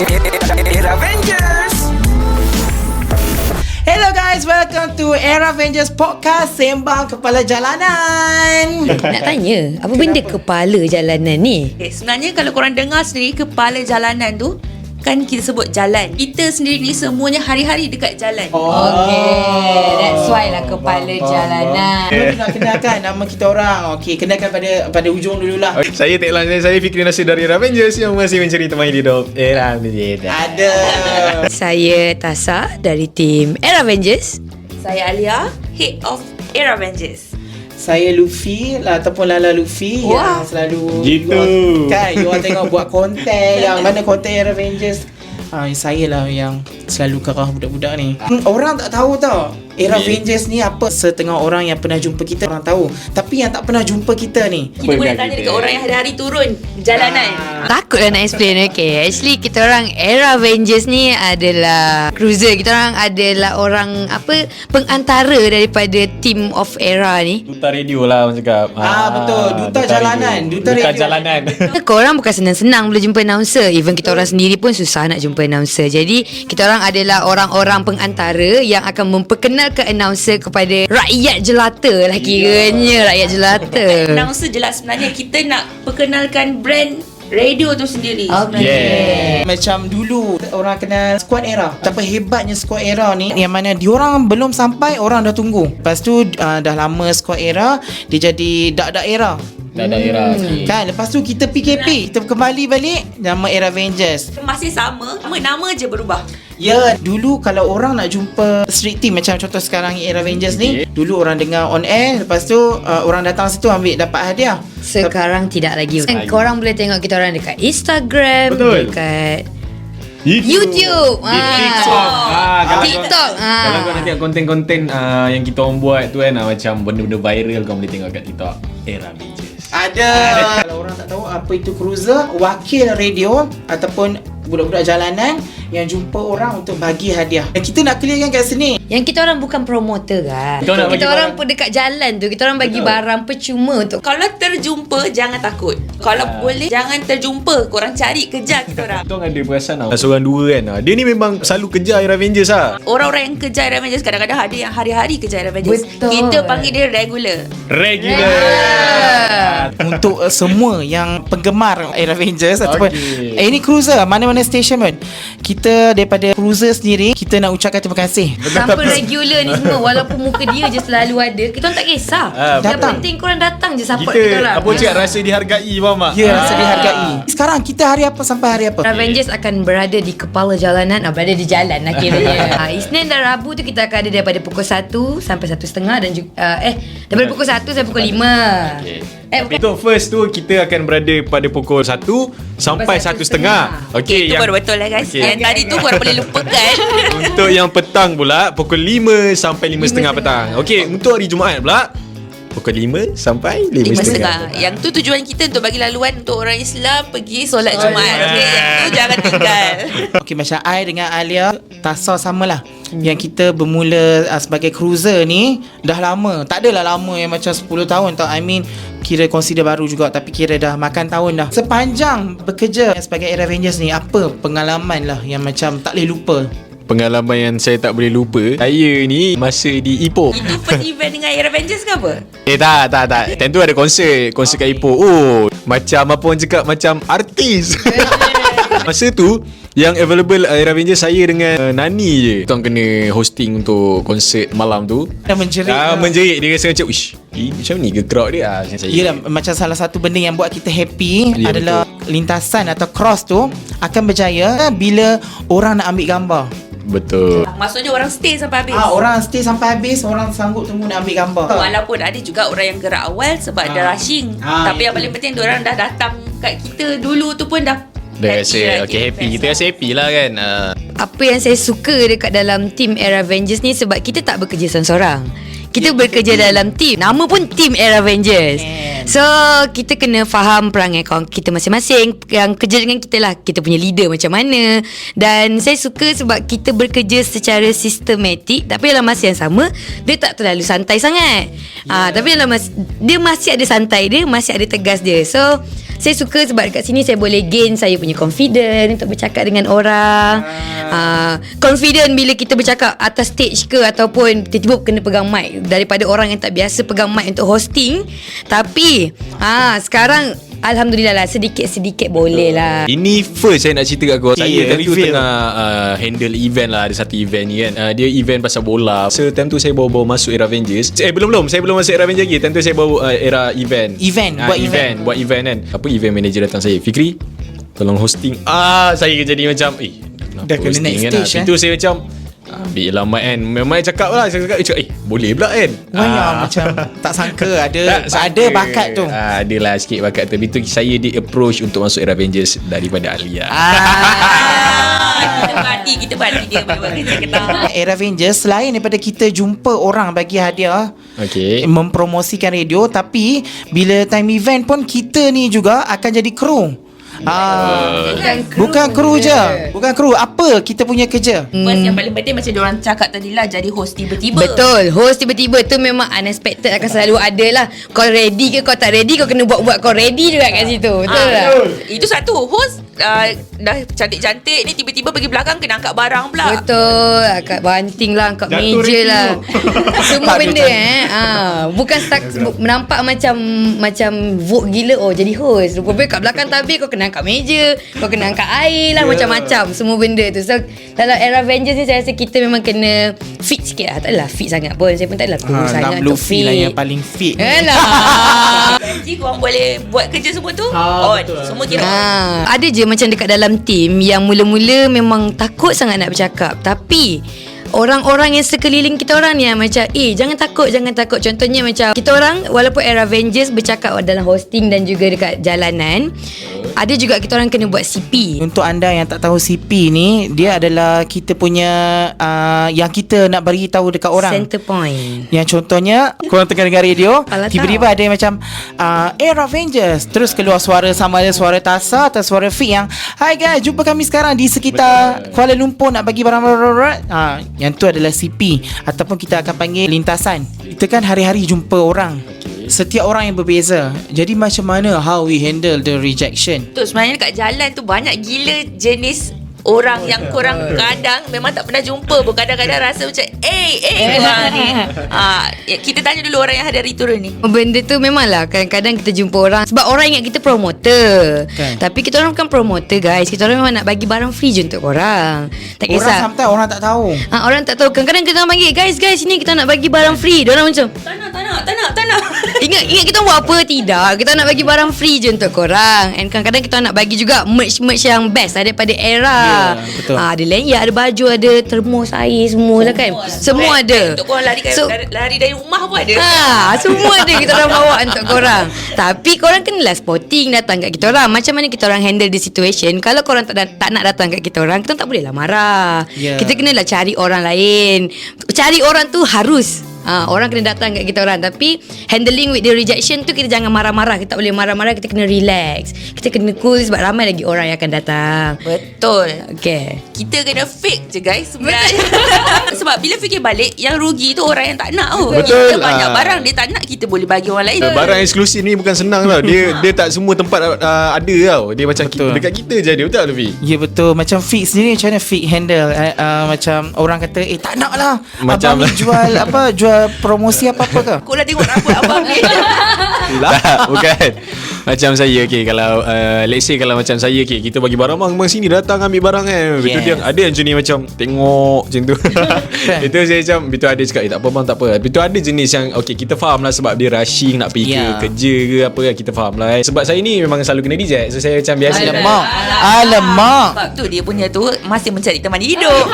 Era Avengers. Hello guys, welcome to Era Avengers Podcast Sembang Kepala Jalanan. Nak tanya, apa benda kepala jalanan ni? Okay, sebenarnya kalau korang dengar sendiri kepala jalanan tu kan kita sebut jalan. Kita sendiri ni semuanya hari-hari dekat jalan. Okay, that's why lah kepala jalanan. Kita nak kenalkan nama kita orang. Okey, kenalkan pada ujung dululah. Saya Teklan, saya Fikri Nasir dari Era Avengers yang masih mencari teman hidup Era Avengers. Ada. Saya Tasa dari tim Era Avengers. Saya Alia, Head of Era Avengers. Saya Luffy ataupun Lala Luffy yang selalu Gitu. you all tengok buat konten yang mana konten Era Avengers. Saya lah yang selalu kerah budak-budak ni. Orang tak tahu tau Era Avengers ni apa. Setengah orang yang pernah jumpa kita orang tahu, tapi yang tak pernah jumpa kita ni, Kita boleh tanya dekat orang yang hari-hari turun jalanan. Takutlah nak explain. Okay, actually kita orang Era Avengers ni adalah cruiser. Kita orang adalah orang pengantara daripada team of Era ni. Duta radio lah orang cakap. betul. Duta jalanan. Duta radio. jalanan. Korang bukan senang-senang boleh jumpa announcer. Even kita orang sendiri pun susah nak jumpa announcer. Jadi kita orang adalah orang-orang pengantara yang akan memperkenalkan announcer kepada rakyat jelata lah kiranya. Rakyat jelata. Announcer jelas sebenarnya kita nak perkenalkan brand radio tu sendiri. Yeah. Macam dulu orang kenal Squad Era. Betapa hebatnya Squad Era ni, yang mana diorang belum sampai orang dah tunggu. Lepas tu dah lama Squad Era, dia jadi Dak Era. Dah Era. Kan, lepas tu kita PKP, kita kembali balik nama Era Avengers. Masih sama, nama je berubah. Ya, dulu kalau orang nak jumpa street team macam contoh sekarang Era Avengers ni, dulu orang dengar on air, lepas tu orang datang situ dapat hadiah. Sekarang tidak lagi. Korang boleh tengok kita orang dekat Instagram. Betul. Dekat YouTube, TikTok. TikTok. Kalau kau nak tengok konten-konten yang kita orang buat tu kan, macam benda-benda viral, kau boleh tengok kat TikTok Era Avengers. Ada. Kalau orang tak tahu apa itu cruiser, wakil radio ataupun budak-budak jalanan yang jumpa orang untuk bagi hadiah. Dan kita nak clearkan kat sini, Yang kita orang bukan promoter kan. Kita nak bagi Kita orang barang. pun dekat jalan tu, kita orang bagi barang percuma untuk. Kalau terjumpa jangan takut. Kalau boleh jangan terjumpa. Korang cari kejar kita orang. Kita orang ada perasan tau, seorang dua kan, dia ni memang selalu kejar Era Avengers lah. Orang-orang yang kejar Era Avengers kadang-kadang ada yang hari-hari kejar Era Avengers. Betul. Kita panggil dia regular. Regular. untuk semua yang penggemar Era Avengers ataupun ini cruiser mana-mana station pun, kita daripada cruiser sendiri kita nak ucapkan terima kasih. Sampai regular ni semua, walaupun muka dia je selalu ada, kita orang tak kisah. Yang datang. penting korang datang je support kita orang. Apa cakap rasa dihargai, faham tak? Ya, rasa dihargai. Sekarang kita hari apa sampai hari apa? Avengers akan berada di kepala jalanan, berada di jalan lah kiranya. Isnin dan Rabu tu kita akan ada daripada pukul 1 sampai 1.30 dan juga daripada pukul 1 sampai pukul 5. Bukan. Untuk first tu kita akan berada pada pukul 1 sampai 1.30. Okey, Itu baru betul lah guys. Okey. Yang tadi tu korang boleh lupakan. untuk yang petang pula pukul 5 sampai 5.30 petang. Okey, untuk hari Jumaat pula pukul 5 sampai 5.30. 5.30. Yang tu tujuan kita untuk bagi laluan untuk orang Islam pergi solat Jumaat. Okay, yang tu jangan tinggal. Okey, macam I dengan Alia, Tasa samalah. Yang kita bermula sebagai cruiser ni dah lama. Tak adalah lama yang macam 10 tahun tau. I mean, kira consider baru juga, tapi kira dah makan tahun dah. Sepanjang bekerja sebagai Era Avengers ni, apa pengalaman lah yang macam tak boleh lupa? Pengalaman yang saya tak boleh lupa, saya ni masa di Ipoh. Itu first event dengan Era Avengers ke apa? Tak. Time tu ada konsert kat Ipoh. Oh, macam apa orang cakap, macam artis. Masa tu yang available Era Avengers saya dengan Nani je. Kita orang kena hosting untuk konsert malam tu. Dah menjerit. Menjerit. Dia rasa macam, uish, macam ni ke crowd dia? Yelah, macam salah satu benda yang buat kita happy Ya, adalah lintasan atau cross tu akan berjaya bila orang nak ambil gambar. Betul. Maksudnya orang stay sampai habis. Orang stay sampai habis, orang sanggup tunggu nak ambil gambar. Walaupun ada juga orang yang gerak awal sebab ada rushing. Tapi yang paling penting diorang dah datang kat kita dulu tu pun dah rasa happy. Kita rasa happy lah kan. Apa yang saya suka dekat dalam team Era Avengers ni, sebab kita tak bekerja seorang-seorang. Kita bekerja dalam team. Nama pun Team Air Avengers. So kita kena faham perangai kawan kita masing-masing. Yang kerja dengan kita lah, kita punya leader macam mana. Dan saya suka sebab kita bekerja secara sistematik, tapi dalam masa yang sama dia tak terlalu santai sangat. Tapi dalam dia masih ada santai dia, masih ada tegas dia. So saya suka sebab dekat sini saya boleh gain saya punya confidence untuk bercakap dengan orang. Confident bila kita bercakap atas stage ke, ataupun tiba-tiba kena pegang mic, daripada orang yang tak biasa pegang mic untuk hosting. Tapi sekarang alhamdulillah lah, sedikit-sedikit boleh lah. Ini first saya nak cerita kat kau. Saya time tu reveal. tengah handle event lah. Ada satu event ni kan, dia event pasal bola. So time tu saya bawa masuk Era Avengers. Belum saya belum masuk Era Avengers lagi. Time tu saya bawa era event. Buat event kan. Apa event manager datang saya, Fikri, tolong hosting. Saya jadi macam dah kena next stage Itu saya macam ambil lah mic kan. Memang cakap lah. Saya cakap boleh pula kan. Macam tak sangka ada bakat tu. Adalah sikit bakat tu. Itu saya di approach untuk masuk Era Avengers daripada Alia. Kita berhati dia buat kerja kita. Air Avengers, selain daripada kita jumpa orang bagi hadiah, mempromosikan radio, tapi bila time event pun kita ni juga akan jadi kru. Bukan kru je. Bukan kru. Apa kita punya kerja? First yang paling penting macam diorang cakap tadi lah, jadi host tiba-tiba. Betul. Host tiba-tiba tu memang unexpected, akan selalu ada lah. Kau ready ke kau tak ready, kau kena buat kau ready juga kat situ. Betul tak? Itu satu. Host dah cantik-cantik ni tiba-tiba pergi belakang kena angkat barang pula. Betul. Angkat banting lah, angkat meja lah. Semua benda bukan menampak macam vote gila. Jadi host. Rupanya kat belakang tabir kau kena angkat meja, kau kena angkat air lah, macam-macam semua benda tu. So dalam Era Avengers ni saya rasa kita memang kena fit sikit lah. Taklah fit sangat pun. Saya pun taklah kurus sangat untuk Luffy fit lah yang paling fit. Janji korang boleh buat kerja semua tu. Semua kira ada je macam dekat dalam team yang mula-mula memang takut sangat nak bercakap, tapi orang-orang yang sekeliling kita orang ni macam jangan takut. Contohnya macam kita orang walaupun Era Avengers bercakap dalam hosting dan juga dekat jalanan, ada juga kita orang kena buat CP. Untuk anda yang tak tahu CP ni, dia adalah kita punya yang kita nak bagi tahu dekat orang. Center point. Yang contohnya korang tengah dengar radio, Alah, tiba-tiba ada yang macam Air Avengers, terus keluar suara, sama ada suara Tasa atau suara Fik yang "Hai guys, jumpa kami sekarang di sekitar Kuala Lumpur nak bagi barang-barang." Yang tu adalah CP, ataupun kita akan panggil lintasan. Kita kan hari-hari jumpa orang. Setiap orang yang berbeza. Jadi macam mana how we handle the rejection? tu sebenarnya kat jalan tu banyak gila jenis orang yang korang kadang memang tak pernah jumpa pun. Kadang-kadang rasa macam korang ni. Kita tanya dulu orang yang hari-hari turun ni. Benda tu memanglah kadang-kadang kita jumpa orang sebab orang ingat kita promoter. Tapi kita orang bukan promoter guys. Kita orang memang nak bagi barang free je untuk korang. Tak kisah. Orang sometimes orang tak tahu. Orang tak tahu. Kadang-kadang kita orang panggil guys sini kita nak bagi barang free. Diorang macam Tak nak. Ingat kita buat apa? Tidak. Kita nak bagi barang free je untuk korang. And kadang-kadang kita nak bagi juga merch yang best daripada Era. Betul. Ada lanyard, ada baju, ada termos air, semua lah kan. Semua ada. Untuk korang lari dari rumah pun ada. Semua ada kita orang bawa untuk korang. Tapi korang kenalah spotting datang kat kita orang. Macam mana kita orang handle the situation. Kalau korang tak nak datang kat kita orang, kita tak boleh lah marah. Kita kenalah cari orang lain. Cari orang tu harus orang kena datang kat kita orang. Tapi handling with the rejection tu, kita jangan marah-marah. Kita tak boleh marah-marah. Kita kena relax. Kita kena cool sebab ramai lagi orang yang akan datang. Betul. Okay. Kita kena fake je guys sebenarnya. Sebab bila fikir balik, yang rugi tu orang yang tak nak. Betul. Kita banyak barang dia tak nak, kita boleh bagi orang lain. Barang eksklusif ni bukan senang tau. Dia tak semua tempat ada tau. Dia macam dekat kita je ada. Betul tak Luffy? Ya betul. Macam Fik sendiri macam mana Fik handle macam orang kata tak nak lah Macam abang ni jual promosi apa-apa ke? Kau dah tengok rambut abang ni. Tak, bukan. Macam saya kalau let's say kalau macam saya kita bagi barang bang sini datang ambil barang kan. Betul dia ada yang jenis macam tengok macam tu. Itu saya macam betul ada cakap tak apa bang tak apa. Betul ada jenis yang kita faham lah sebab dia rushing nak pergi kerja ke apa kan, kita faham lah. Sebab saya ni memang selalu kena reject. So saya macam biasa. Alamak. Sebab tu dia punya tu masih mencari teman hidup.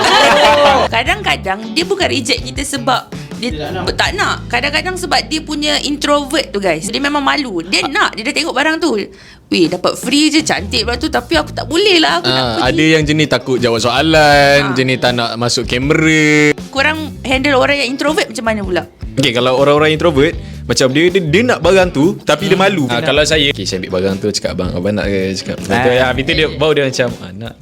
Kadang-kadang dia bukan reject kita sebab dia tak nak. Kadang-kadang sebab dia punya introvert tu guys. Dia memang malu. Dia nak. Dia dah tengok barang tu. Dapat free je, cantik pula tu. Tapi aku tak boleh lah. Aku nak pergi. Ada yang jenis takut jawab soalan, jenis tak nak masuk kamera. Korang handle orang yang introvert macam mana pula? Okay, kalau orang-orang introvert, macam dia nak barang tu tapi dia malu. Kalau saya, okay, saya ambil barang tu, cakap abang nak ke, cakap betul ya. Habis tu dia baru dia macam nak.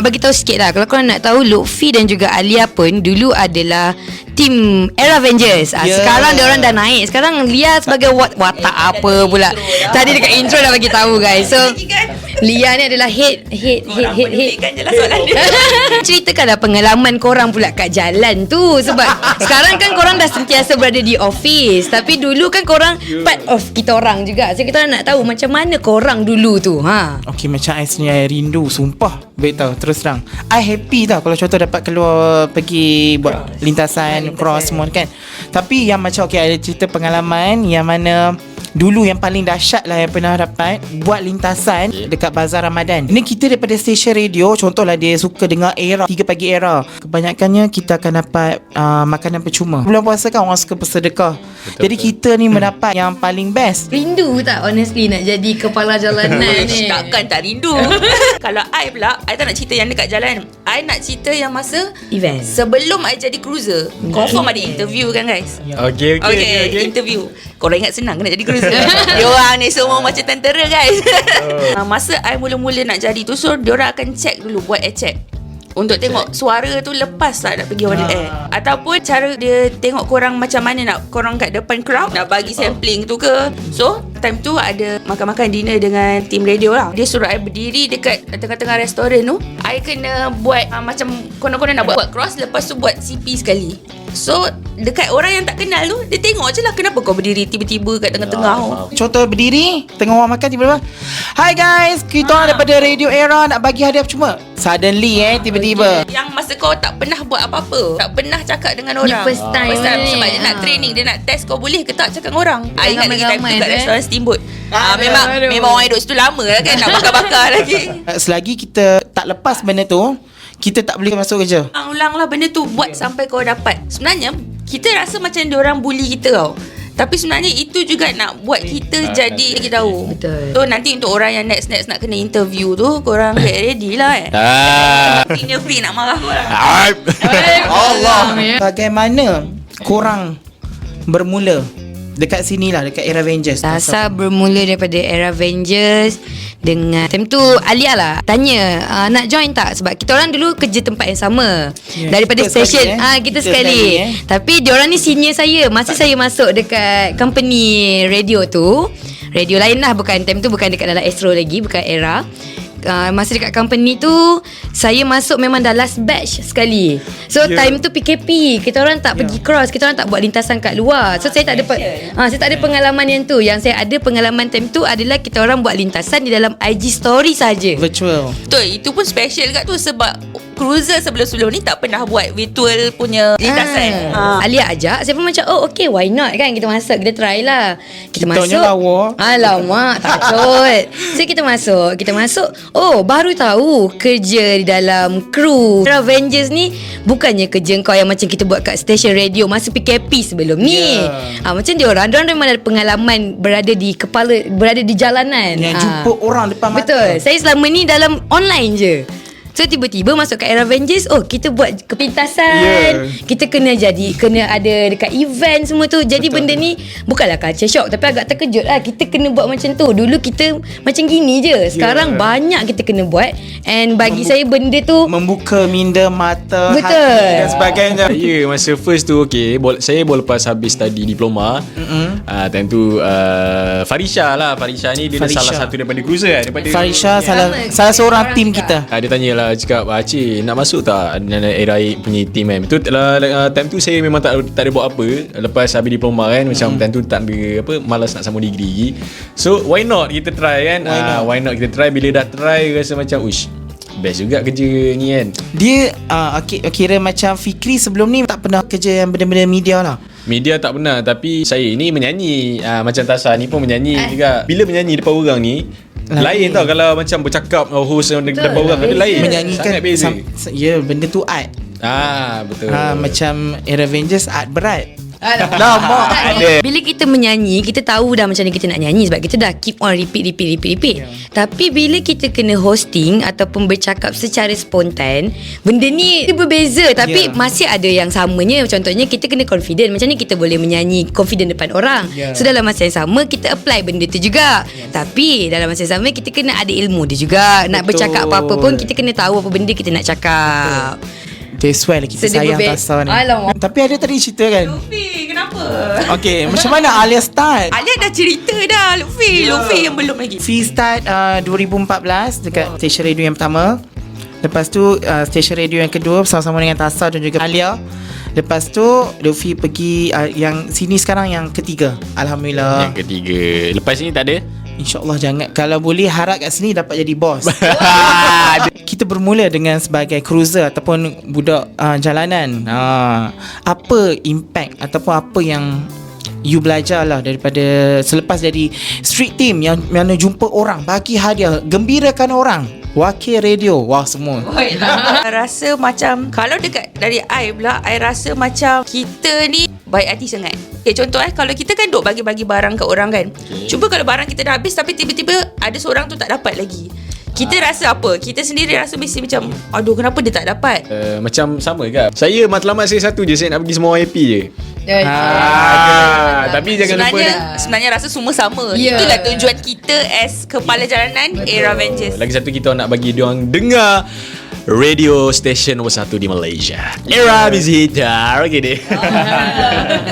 Bagi tahu sikit lah, kalau korang nak tahu, Lutfi dan juga Alia pun dulu adalah tim Era Avengers. Sekarang dia orang dah naik. Sekarang Lia sebagai watak apa pula. Tadi dekat intro dah bagi tahu guys. So Lia ni adalah head Kan je lah soalan dia. Ceritakanlah pengalaman korang pula kat jalan tu. Sebab sekarang kan korang dah sentiasa berada di office, tapi dulu kan korang part of kita orang juga. So kita orang nak tahu macam mana korang dulu tu. Okay, macam I sebenarnya rindu. Sumpah, baik tau, terus terang I happy tau kalau contoh dapat keluar pergi buat lintasan cross semua kan. Tapi yang macam okay, ada cerita pengalaman yang mana dulu yang paling dahsyat lah yang pernah dapat buat lintasan dekat Bazar Ramadan. Ini kita daripada stesen radio, contohlah dia suka dengar Era 3 Pagi Era. Kebanyakannya kita akan dapat makanan percuma. Bulan puasa kan orang suka bersedekah. Jadi kita ni mendapat yang paling best. Rindu tak honestly nak jadi kepala jalanan ni? Takkan tak rindu. Kalau I pula, I tak nak cerita yang dekat jalan. I nak cerita yang masa Event. sebelum I jadi cruiser. Confirm ada interview kan guys? Okay. Interview. Korang ingat senang nak jadi cruiser? Diorang ni semua macam tentera guys. Masa I mula-mula nak jadi tu, so diorang akan check dulu, buat air check untuk tengok suara tu lepas tak nak pergi on the air. Ataupun cara dia tengok korang macam mana nak korang kat depan crowd, nak bagi sampling tu ke. So time tu ada makan-makan dinner dengan tim radio lah. Dia suruh I berdiri dekat tengah-tengah restoran tu. I kena buat macam konon-konon nak buat cross, lepas tu buat CP sekali. So dekat orang yang tak kenal tu, dia tengok je lah, kenapa kau berdiri tiba-tiba kat tengah-tengah. Contoh berdiri tengah orang makan, tiba-tiba Hi guys, kita orang daripada Radio Era nak bagi hadiah percuma. Suddenly tiba-tiba Yang masa kau tak pernah buat apa-apa, tak pernah cakap dengan orang, first time ni. sebab dia nak training, dia nak test kau boleh ke tak cakap dengan orang. I ingat lagi time tu kat restoran Steamboat. Memang orang duduk situ lama lah kan, nak bakar-bakar lagi. Selagi kita tak lepas benda tu, kita tak boleh masuk kerja. Ulang lah benda tu, buat sampai kau dapat. Sebenarnya kita rasa macam diorang bully kita tau, tapi sebenarnya itu juga nak buat kita jadi lagi tahu. Betul. So nanti untuk orang yang next nak kena interview tu, korang get ready lah Senior free nak marah korang. Allah. Bagaimana korang bermula dekat sini lah, dekat Era Avengers? Asal bermula daripada Era Avengers dengan time tu Alia lah tanya nak join tak, sebab kita orang dulu kerja tempat yang sama daripada kita station sekali, kita sekali. Tapi diorang ni senior saya masa saya masuk dekat company radio tu, radio lain lah, bukan time tu bukan dekat dalam Astro lagi, bukan Era. Masa dekat company tu saya masuk memang dah last batch sekali. So time tu PKP, kita orang tak pergi cross, kita orang tak buat lintasan kat luar. So saya tak ada saya tak ada pengalaman yang tu. Yang saya ada pengalaman time tu adalah kita orang buat lintasan di dalam IG story saja. Virtual. Betul, itu pun special kat tu sebab cruiser sebelum-sebelum ni tak pernah buat virtual punya lintasan. Alia ajak, saya pun macam okay, why not kan, kita masuk, kita try lah. Kita Kitanya masuk lawa. Alamak, takut. So kita masuk, oh baru tahu kerja di dalam kru Avengers ni bukannya kerja kau yang macam kita buat kat stesen radio masa PKP sebelum ni. Macam diorang memang ada pengalaman berada di jalanan, yang jumpa orang depan mata. Betul. Saya selama ni dalam online je. So tiba-tiba masuk kat Era Avengers, kita buat kepintasan. Kita kena ada dekat event semua tu. Jadi benda ni bukanlah culture shock, tapi agak terkejut lah. Kita kena buat macam tu. Dulu kita macam gini je. Sekarang banyak kita kena buat. And bagi saya benda tu membuka minda mata, betul, hati dan sebagainya. Masa first tu saya baru lepas habis study diploma. Time tu Farisha ni dia salah satu daripada cruiser daripada Farisha salah seorang tim kita. dia tanyalah, cakap cik nak masuk tak Era punya team kan. Betul time tu saya memang tak ada buat apa lepas habis diploma kan. Macam time tu tak ada malas nak sambung degree. So why not kita try kan. Why not kita try. Bila dah try rasa macam best juga kerja ni kan. Dia kira macam Fikri sebelum ni tak pernah kerja yang benda-benda media lah. Media tak pernah, tapi saya ni menyanyi. Macam Tasha ni pun menyanyi juga. Bila menyanyi depan orang ni lain tau. Kalau macam bercakap host depan orang ada lain. Menyanyikan sangat beza. benda tu art. Betul. Macam Era Avengers art berat. Lama. Ada. Bila kita menyanyi, kita tahu dah macam mana kita nak nyanyi sebab kita dah keep on repeat. Tapi bila kita kena hosting ataupun bercakap secara spontan, benda ni dia berbeza tapi masih ada yang samanya. Contohnya kita kena confident. Macam ni kita boleh menyanyi confident depan orang. So dalam masa yang sama kita apply benda tu juga. Tapi dalam masa yang sama kita kena ada ilmu dia juga. Nak bercakap apa-apa pun kita kena tahu apa benda kita nak cakap. That's why lah kita Sedih sayang berbeza. Tasa ni. Alamak. Tapi ada tadi cerita kan. Luffy, kenapa? Okay, macam mana Alia start? Alia dah cerita dah Luffy yang belum lagi. Fee start 2014 dekat stesen radio yang pertama. Lepas tu stesen radio yang kedua bersama-sama dengan Tasa dan juga Alia. Lepas tu Luffy pergi yang sini sekarang yang ketiga. Alhamdulillah. Yang ketiga. Lepas ni tak ada? InsyaAllah jangan. Kalau boleh harap kat sini dapat jadi bos. Kita bermula dengan sebagai cruiser ataupun budak jalanan. Apa impact ataupun apa yang you belajar lah daripada selepas jadi street team yang mana jumpa orang, bagi hadiah, gembirakan orang, wakil radio, wah semua. Rasa macam kalau dekat dari I pula, I rasa macam kita ni baik hati sangat. Okay, contoh kalau kita kan duk bagi-bagi barang ke orang kan. Cuba kalau barang kita dah habis tapi tiba-tiba ada seorang tu tak dapat lagi. Kita rasa apa? Kita sendiri rasa mesti macam, aduh kenapa dia tak dapat? Macam sama ke? Saya matlamat saya satu je. Saya nak bagi semua orang happy je. Tapi jangan lupa Sebenarnya rasa semua sama. Yeah. Itulah tujuan kita as kepala jalanan Era Avengers. lagi satu, kita nak bagi diorang dengar radio station nombor 1 di Malaysia, Era Visitor. Okay deh.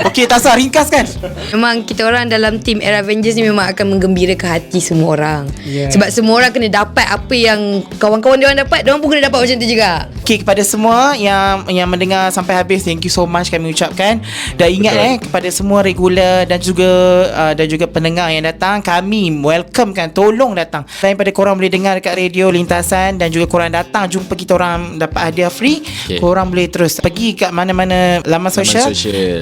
Okay Tasa, ringkas kan? Memang kita orang dalam team Era Avengers ni memang akan menggembirakan hati semua orang. Sebab semua orang kena dapat apa yang kawan-kawan dia orang dapat, dia orang pun kena dapat macam tu juga. Okay, kepada semua yang mendengar sampai habis, thank you so much kami ucapkan. Dan ingat kepada semua regular dan juga pendengar yang datang, kami welcomekan, tolong datang. Selain pada korang boleh dengar dekat radio lintasan dan juga korang datang jumpa kita orang dapat hadiah free, korang boleh terus pergi kat mana-mana laman sosial.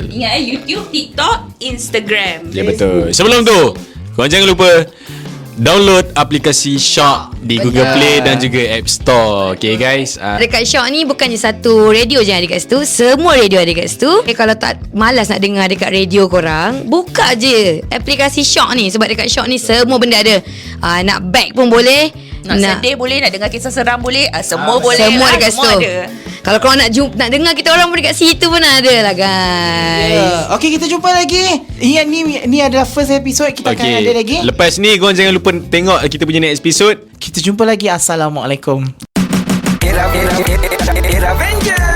Ingat YouTube, TikTok, Instagram. Ya betul. Sebelum tu, korang jangan lupa download aplikasi Shock di Google Play dan juga App Store. Okay guys. Dekat Shock ni bukannya satu radio je yang ada kat situ, semua radio ada kat situ. Kalau tak malas nak dengar dekat radio korang, buka je aplikasi Shock ni. Sebab dekat Shock ni semua benda ada. Nak bag pun boleh, Nak sedih boleh, nak dengar kisah seram boleh, semua boleh. Semua lah, dekat semua situ. ada. Kalau korang nak dengar kita orang pun dekat situ pun ada lah guys. Okay, kita jumpa lagi. Ingat ni adalah first episode. Kita akan ada lagi. Lepas ni korang jangan lupa tengok kita punya next episode. Kita jumpa lagi. Assalamualaikum. Era Avengers.